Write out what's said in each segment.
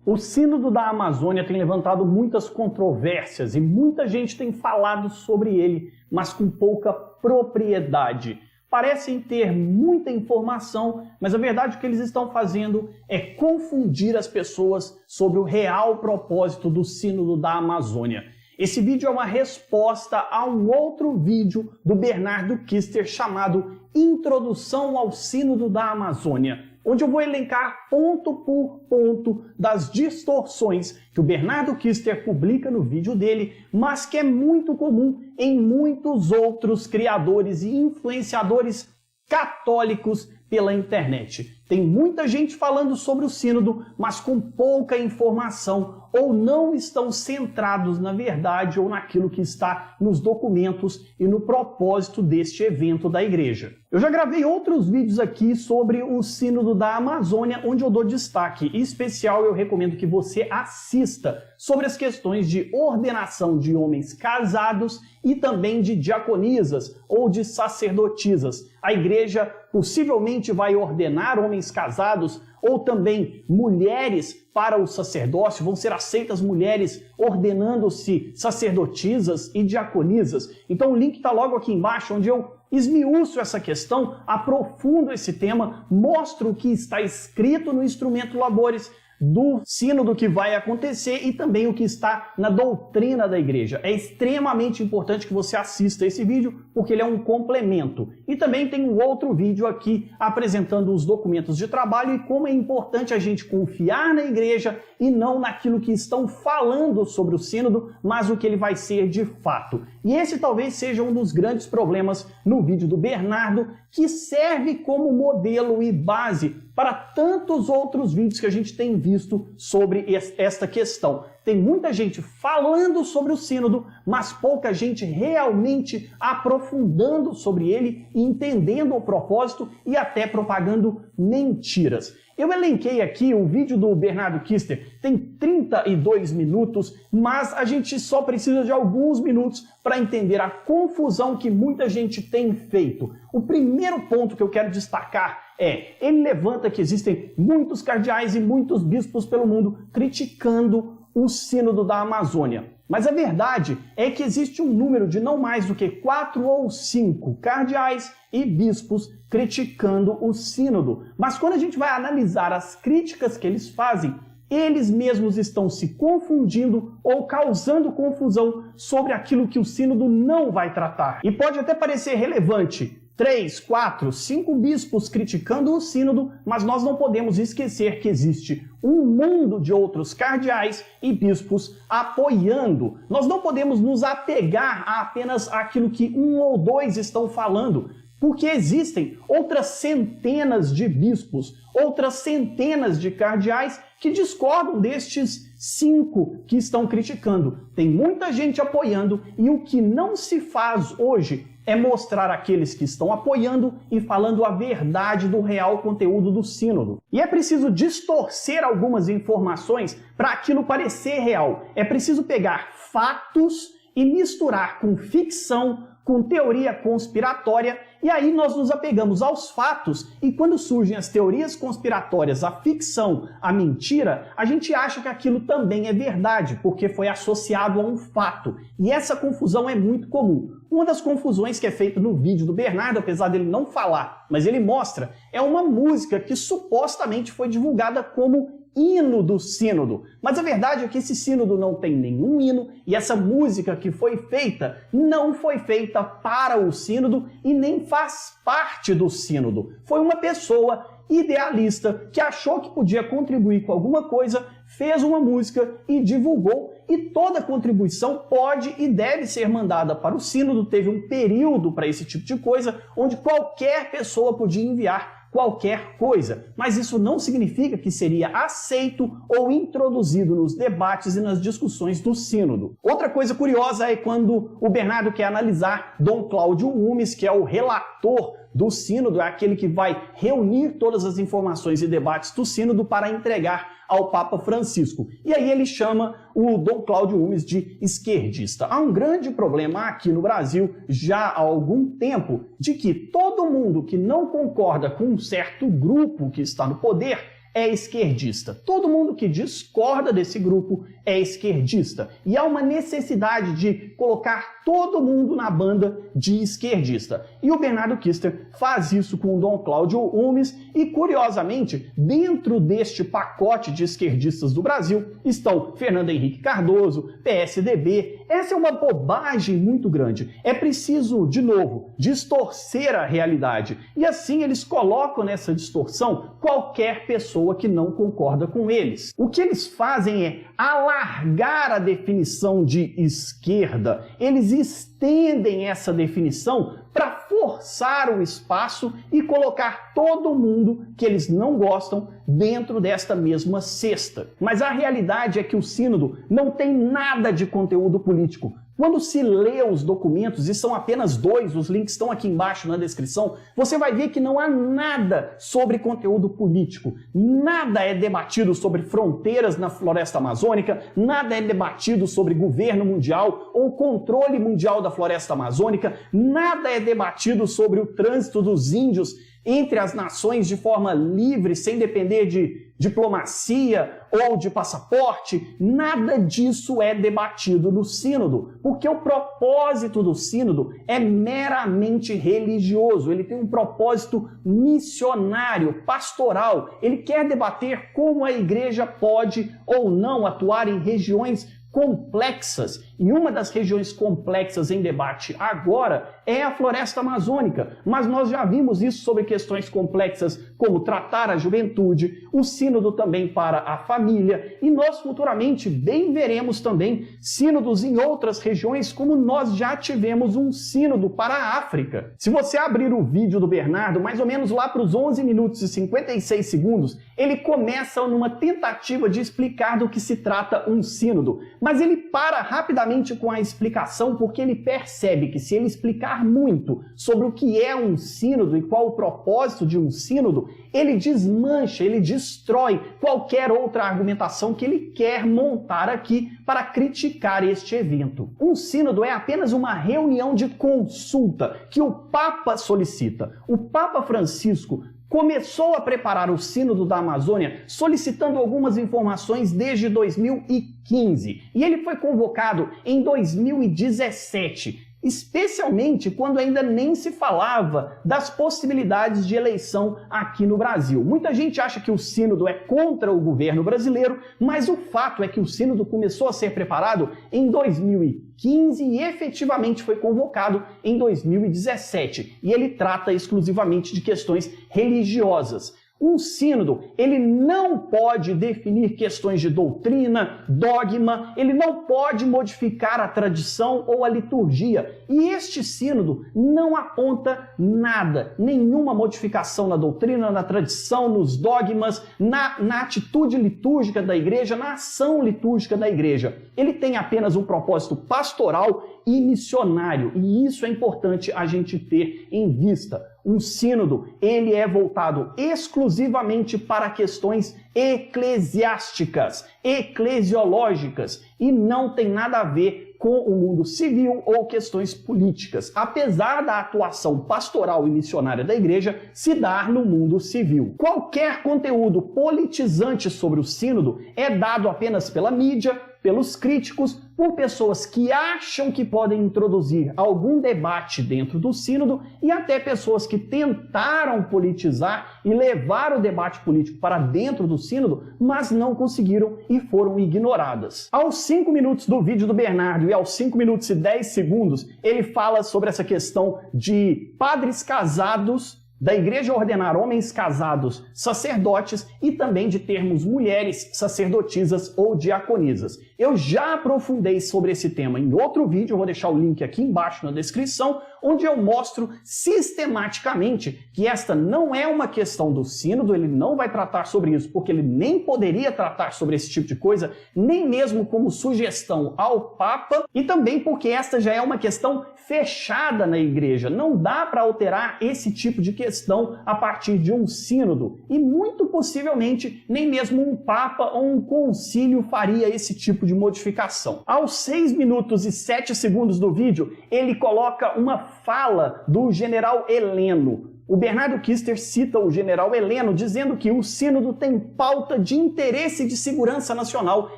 O Sínodo da Amazônia tem levantado muitas controvérsias e muita gente tem falado sobre ele, mas com pouca propriedade. Parecem ter muita informação, mas a verdade é que eles estão fazendo é confundir as pessoas sobre o real propósito do Sínodo da Amazônia. Esse vídeo é uma resposta a um outro vídeo do Bernardo Kister chamado Introdução ao Sínodo da Amazônia, onde eu vou elencar ponto por ponto das distorções que o Bernardo Kister publica no vídeo dele, mas que é muito comum em muitos outros criadores e influenciadores católicos pela internet. Tem muita gente falando sobre o Sínodo, mas com pouca informação, ou não estão centrados na verdade ou naquilo que está nos documentos e no propósito deste evento da igreja. Eu já gravei outros vídeos aqui sobre o Sínodo da Amazônia, onde eu dou destaque especial. Eu recomendo que você assista sobre as questões de ordenação de homens casados e também de diaconisas ou de sacerdotisas. A igreja possivelmente vai ordenar homens casados ou também mulheres para o sacerdócio, vão ser aceitas mulheres ordenando-se sacerdotisas e diaconisas. Então o link está logo aqui embaixo, onde eu esmiuço essa questão, aprofundo esse tema, mostro o que está escrito no Instrumento Labores do sínodo que vai acontecer e também o que está na doutrina da igreja. É extremamente importante que você assista esse vídeo, porque ele é um complemento. E também tem um outro vídeo aqui apresentando os documentos de trabalho e como é importante a gente confiar na igreja e não naquilo que estão falando sobre o sínodo, mas o que ele vai ser de fato. E esse talvez seja um dos grandes problemas no vídeo do Bernardo, que serve como modelo e base para tantos outros vídeos que a gente tem visto sobre esta questão. Tem muita gente falando sobre o sínodo, mas pouca gente realmente aprofundando sobre ele e entendendo o propósito e até propagando mentiras. Eu elenquei aqui o vídeo do Bernardo Kister, tem 32 minutos, mas a gente só precisa de alguns minutos para entender a confusão que muita gente tem feito. O primeiro ponto que eu quero destacar ele levanta que existem muitos cardeais e muitos bispos pelo mundo criticando o Sínodo da Amazônia. Mas a verdade é que existe um número de não mais do que 4 ou 5 cardeais e bispos criticando o Sínodo. Mas quando a gente vai analisar as críticas que eles fazem, eles mesmos estão se confundindo ou causando confusão sobre aquilo que o Sínodo não vai tratar. E pode até parecer relevante 3, 4, 5 bispos criticando o sínodo, mas nós não podemos esquecer que existe um mundo de outros cardeais e bispos apoiando. Nós não podemos nos apegar a apenas aquilo que 1 ou 2 estão falando, porque existem outras centenas de bispos, outras centenas de cardeais que discordam destes 5 que estão criticando. Tem muita gente apoiando e o que não se faz hoje é mostrar aqueles que estão apoiando e falando a verdade do real conteúdo do sínodo. E é preciso distorcer algumas informações para aquilo parecer real. É preciso pegar fatos e misturar com ficção, com teoria conspiratória, e aí nós nos apegamos aos fatos, e quando surgem as teorias conspiratórias, a ficção, a mentira, a gente acha que aquilo também é verdade, porque foi associado a um fato. E essa confusão é muito comum. Uma das confusões que é feita no vídeo do Bernardo, apesar dele não falar, mas ele mostra, é uma música que supostamente foi divulgada como hino do sínodo. Mas a verdade é que esse sínodo não tem nenhum hino e essa música que foi feita não foi feita para o sínodo e nem faz parte do sínodo. Foi uma pessoa idealista que achou que podia contribuir com alguma coisa, fez uma música e divulgou, e toda contribuição pode e deve ser mandada para o sínodo. Teve um período para esse tipo de coisa onde qualquer pessoa podia enviar qualquer coisa, mas isso não significa que seria aceito ou introduzido nos debates e nas discussões do sínodo. Outra coisa curiosa é quando o Bernardo quer analisar Dom Cláudio Umes, que é o relator do sínodo, é aquele que vai reunir todas as informações e debates do sínodo para entregar ao Papa Francisco. E aí ele chama o Dom Cláudio Umes de esquerdista. Há um grande problema aqui no Brasil, já há algum tempo, de que todo mundo que não concorda com um certo grupo que está no poder é esquerdista. Todo mundo que discorda desse grupo é esquerdista. E há uma necessidade de colocar todo mundo na banda de esquerdista. E o Bernardo Kister faz isso com o Dom Cláudio Umes e, curiosamente, dentro deste pacote de esquerdistas do Brasil estão Fernando Henrique Cardoso, PSDB. Essa é uma bobagem muito grande. É preciso, de novo, distorcer a realidade. E assim eles colocam nessa distorção qualquer pessoa que não concorda com eles. O que eles fazem é alargar a definição de esquerda. Eles estendem essa definição para forçar o espaço e colocar todo mundo que eles não gostam dentro desta mesma cesta. Mas a realidade é que o Sínodo não tem nada de conteúdo político. Quando se lê os documentos, e são apenas 2, os links estão aqui embaixo na descrição, você vai ver que não há nada sobre conteúdo político. Nada é debatido sobre fronteiras na floresta amazônica, nada é debatido sobre governo mundial ou controle mundial da floresta amazônica, nada é debatido sobre o trânsito dos índios entre as nações de forma livre, sem depender de diplomacia ou de passaporte. Nada disso é debatido no Sínodo, porque o propósito do Sínodo é meramente religioso. Ele tem um propósito missionário, pastoral. Ele quer debater como a igreja pode ou não atuar em regiões complexas, e uma das regiões complexas em debate agora é a floresta amazônica, mas nós já vimos isso sobre questões complexas como tratar a juventude, o sínodo também para a família, e nós futuramente bem veremos também sínodos em outras regiões, como nós já tivemos um sínodo para a África. Se você abrir o vídeo do Bernardo, mais ou menos lá para os 11 minutos e 56 segundos, ele começa numa tentativa de explicar do que se trata um sínodo, mas ele para rapidamente com a explicação porque ele percebe que se ele explicar muito sobre o que é um sínodo e qual o propósito de um sínodo, ele desmancha, ele destrói qualquer outra argumentação que ele quer montar aqui para criticar este evento. Um sínodo é apenas uma reunião de consulta que o Papa solicita. O Papa Francisco começou a preparar o Sínodo da Amazônia solicitando algumas informações desde 2015. E ele foi convocado em 2017, especialmente quando ainda nem se falava das possibilidades de eleição aqui no Brasil. Muita gente acha que o Sínodo é contra o governo brasileiro, mas o fato é que o Sínodo começou a ser preparado em 2015 e efetivamente foi convocado em 2017. E ele trata exclusivamente de questões religiosas. Um sínodo, ele não pode definir questões de doutrina, dogma, ele não pode modificar a tradição ou a liturgia. E este sínodo não aponta nada, nenhuma modificação na doutrina, na tradição, nos dogmas, na atitude litúrgica da igreja, na ação litúrgica da igreja. Ele tem apenas um propósito pastoral e missionário, e isso é importante a gente ter em vista. Um sínodo, ele é voltado exclusivamente para questões eclesiásticas, eclesiológicas, e não tem nada a ver com o mundo civil ou questões políticas, apesar da atuação pastoral e missionária da igreja se dar no mundo civil. Qualquer conteúdo politizante sobre o sínodo é dado apenas pela mídia, pelos críticos, por pessoas que acham que podem introduzir algum debate dentro do sínodo e até pessoas que tentaram politizar e levar o debate político para dentro do sínodo, mas não conseguiram e foram ignoradas. Aos 5 minutos do vídeo do Bernardo e aos 5 minutos e 10 segundos, ele fala sobre essa questão de padres casados da igreja ordenar homens casados sacerdotes e também de termos mulheres sacerdotisas ou diaconisas. Eu já aprofundei sobre esse tema em outro vídeo, eu vou deixar o link aqui embaixo na descrição, onde eu mostro sistematicamente que esta não é uma questão do sínodo, ele não vai tratar sobre isso, porque ele nem poderia tratar sobre esse tipo de coisa, nem mesmo como sugestão ao Papa, e também porque esta já é uma questão fechada na igreja, não dá para alterar esse tipo de questão a partir de um sínodo, e muito possivelmente nem mesmo um Papa ou um concílio faria esse tipo de modificação. Aos 6 minutos e 7 segundos do vídeo, ele coloca uma fala do general Heleno, O Bernardo Kister cita o general Heleno dizendo que o sínodo tem pauta de interesse de segurança nacional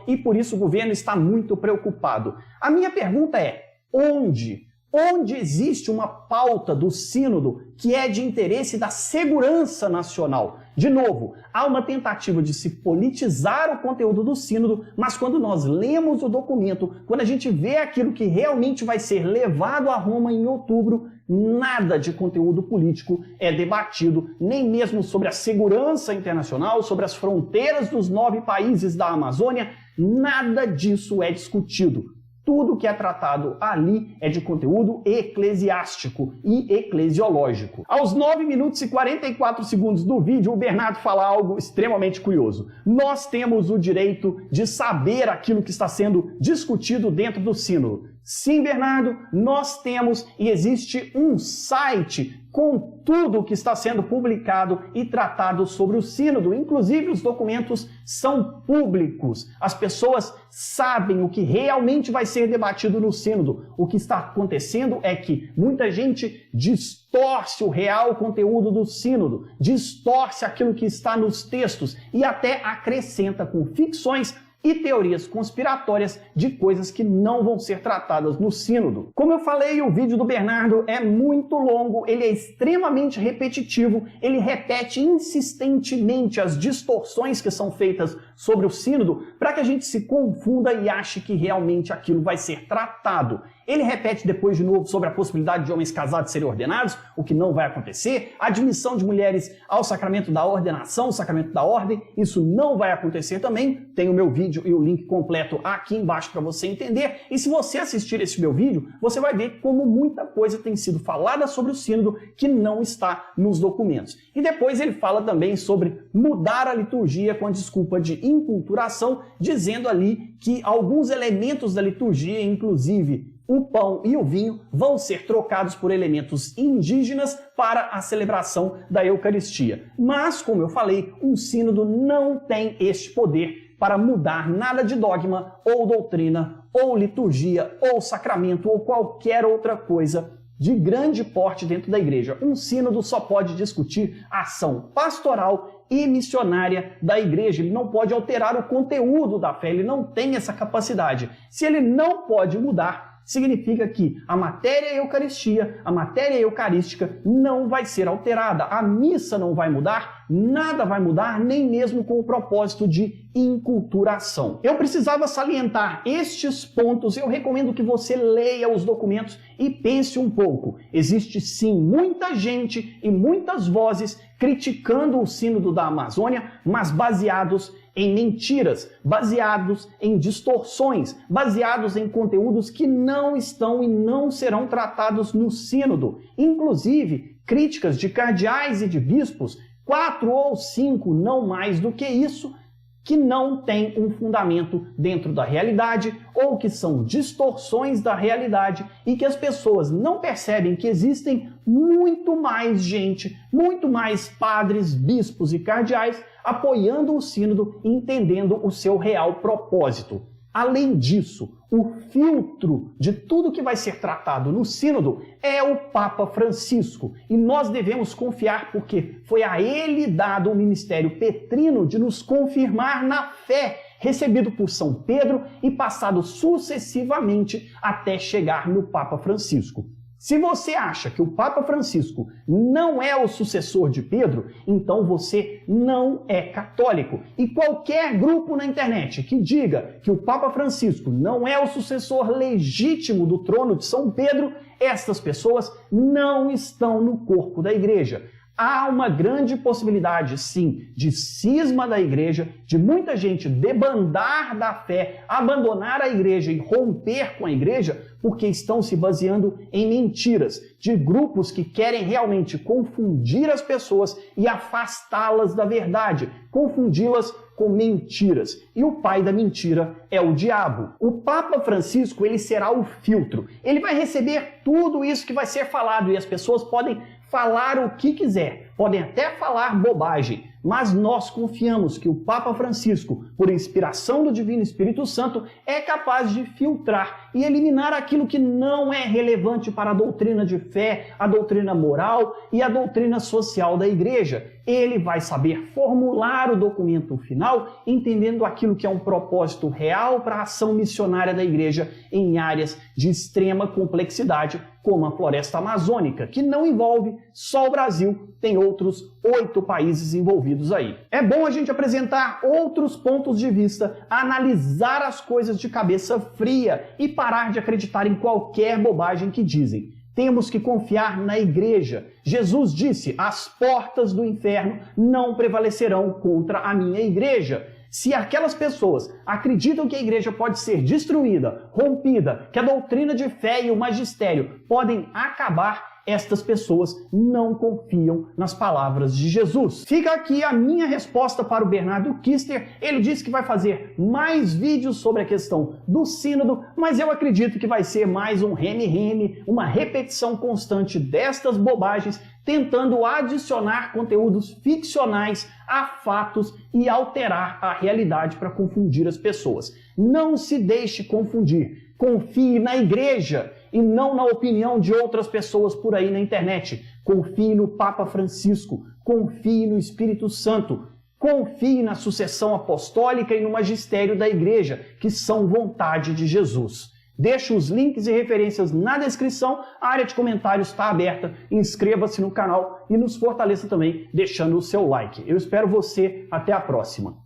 e por isso o governo está muito preocupado. A minha pergunta é, onde existe uma pauta do sínodo que é de interesse da segurança nacional? De novo, há uma tentativa de se politizar o conteúdo do sínodo, mas quando nós lemos o documento, quando a gente vê aquilo que realmente vai ser levado a Roma em outubro, nada de conteúdo político é debatido, nem mesmo sobre a segurança internacional, sobre as fronteiras dos 9 países da Amazônia, nada disso é discutido. Tudo que é tratado ali é de conteúdo eclesiástico e eclesiológico. Aos 9 minutos e 44 segundos do vídeo, o Bernardo fala algo extremamente curioso. Nós temos o direito de saber aquilo que está sendo discutido dentro do sínodo. Sim, Bernardo, nós temos e existe um site com tudo o que está sendo publicado e tratado sobre o sínodo. Inclusive, os documentos são públicos. As pessoas sabem o que realmente vai ser debatido no sínodo. O que está acontecendo é que muita gente distorce o real conteúdo do sínodo, distorce aquilo que está nos textos e até acrescenta com ficções e teorias conspiratórias de coisas que não vão ser tratadas no sínodo. Como eu falei, o vídeo do Bernardo é muito longo, ele é extremamente repetitivo, ele repete insistentemente as distorções que são feitas sobre o sínodo para que a gente se confunda e ache que realmente aquilo vai ser tratado. Ele repete depois de novo sobre a possibilidade de homens casados serem ordenados, o que não vai acontecer, a admissão de mulheres ao sacramento da ordenação, o sacramento da ordem, isso não vai acontecer também. Tem o meu vídeo e o link completo aqui embaixo para você entender. E se você assistir esse meu vídeo, você vai ver como muita coisa tem sido falada sobre o sínodo que não está nos documentos. E depois ele fala também sobre mudar a liturgia com a desculpa de inculturação, dizendo ali que alguns elementos da liturgia, inclusive o pão e o vinho, vão ser trocados por elementos indígenas para a celebração da Eucaristia. Mas, como eu falei, um sínodo não tem este poder para mudar nada de dogma, ou doutrina, ou liturgia, ou sacramento, ou qualquer outra coisa de grande porte dentro da igreja. Um sínodo só pode discutir a ação pastoral e missionária da igreja. Ele não pode alterar o conteúdo da fé, ele não tem essa capacidade. Se ele não pode mudar, significa que a matéria Eucaristia, a matéria eucarística não vai ser alterada, a missa não vai mudar, nada vai mudar, nem mesmo com o propósito de inculturação. Eu precisava salientar estes pontos, eu recomendo que você leia os documentos e pense um pouco. Existe sim muita gente e muitas vozes criticando o sínodo da Amazônia, mas baseados em mentiras, baseados em distorções, baseados em conteúdos que não estão e não serão tratados no sínodo. Inclusive, críticas de cardeais e de bispos, 4 ou 5, não mais do que isso, que não têm um fundamento dentro da realidade ou que são distorções da realidade e que as pessoas não percebem que existem muito mais gente, muito mais padres, bispos e cardeais apoiando o sínodo e entendendo o seu real propósito. Além disso, o filtro de tudo que vai ser tratado no sínodo é o Papa Francisco. E nós devemos confiar porque foi a ele dado o ministério petrino de nos confirmar na fé, recebido por São Pedro e passado sucessivamente até chegar no Papa Francisco. Se você acha que o Papa Francisco não é o sucessor de Pedro, então você não é católico. E qualquer grupo na internet que diga que o Papa Francisco não é o sucessor legítimo do trono de São Pedro, estas pessoas não estão no corpo da igreja. Há uma grande possibilidade, sim, de cisma da igreja, de muita gente debandar da fé, abandonar a igreja e romper com a igreja, porque estão se baseando em mentiras, de grupos que querem realmente confundir as pessoas e afastá-las da verdade, confundi-las com mentiras. E o pai da mentira é o diabo. O Papa Francisco, ele será o filtro. Ele vai receber tudo isso que vai ser falado e as pessoas podem falar o que quiser, podem até falar bobagem, mas nós confiamos que o Papa Francisco, por inspiração do Divino Espírito Santo, é capaz de filtrar e eliminar aquilo que não é relevante para a doutrina de fé, a doutrina moral e a doutrina social da Igreja. Ele vai saber formular o documento final, entendendo aquilo que é um propósito real para a ação missionária da Igreja em áreas de extrema complexidade, como a floresta amazônica, que não envolve só o Brasil, tem outros 8 países envolvidos aí. É bom a gente apresentar outros pontos de vista, analisar as coisas de cabeça fria e parar de acreditar em qualquer bobagem que dizem. Temos que confiar na Igreja. Jesus disse: as portas do inferno não prevalecerão contra a minha Igreja. Se aquelas pessoas acreditam que a Igreja pode ser destruída, rompida, que a doutrina de fé e o magistério podem acabar, estas pessoas não confiam nas palavras de Jesus. Fica aqui a minha resposta para o Bernardo Kister. Ele disse que vai fazer mais vídeos sobre a questão do sínodo, mas eu acredito que vai ser mais um reme-reme, uma repetição constante destas bobagens, tentando adicionar conteúdos ficcionais a fatos e alterar a realidade para confundir as pessoas. Não se deixe confundir. Confie na Igreja e não na opinião de outras pessoas por aí na internet. Confie no Papa Francisco, confie no Espírito Santo, confie na sucessão apostólica e no magistério da Igreja, que são vontade de Jesus. Deixo os links e referências na descrição, a área de comentários está aberta, inscreva-se no canal e nos fortaleça também deixando o seu like. Eu espero você, até a próxima.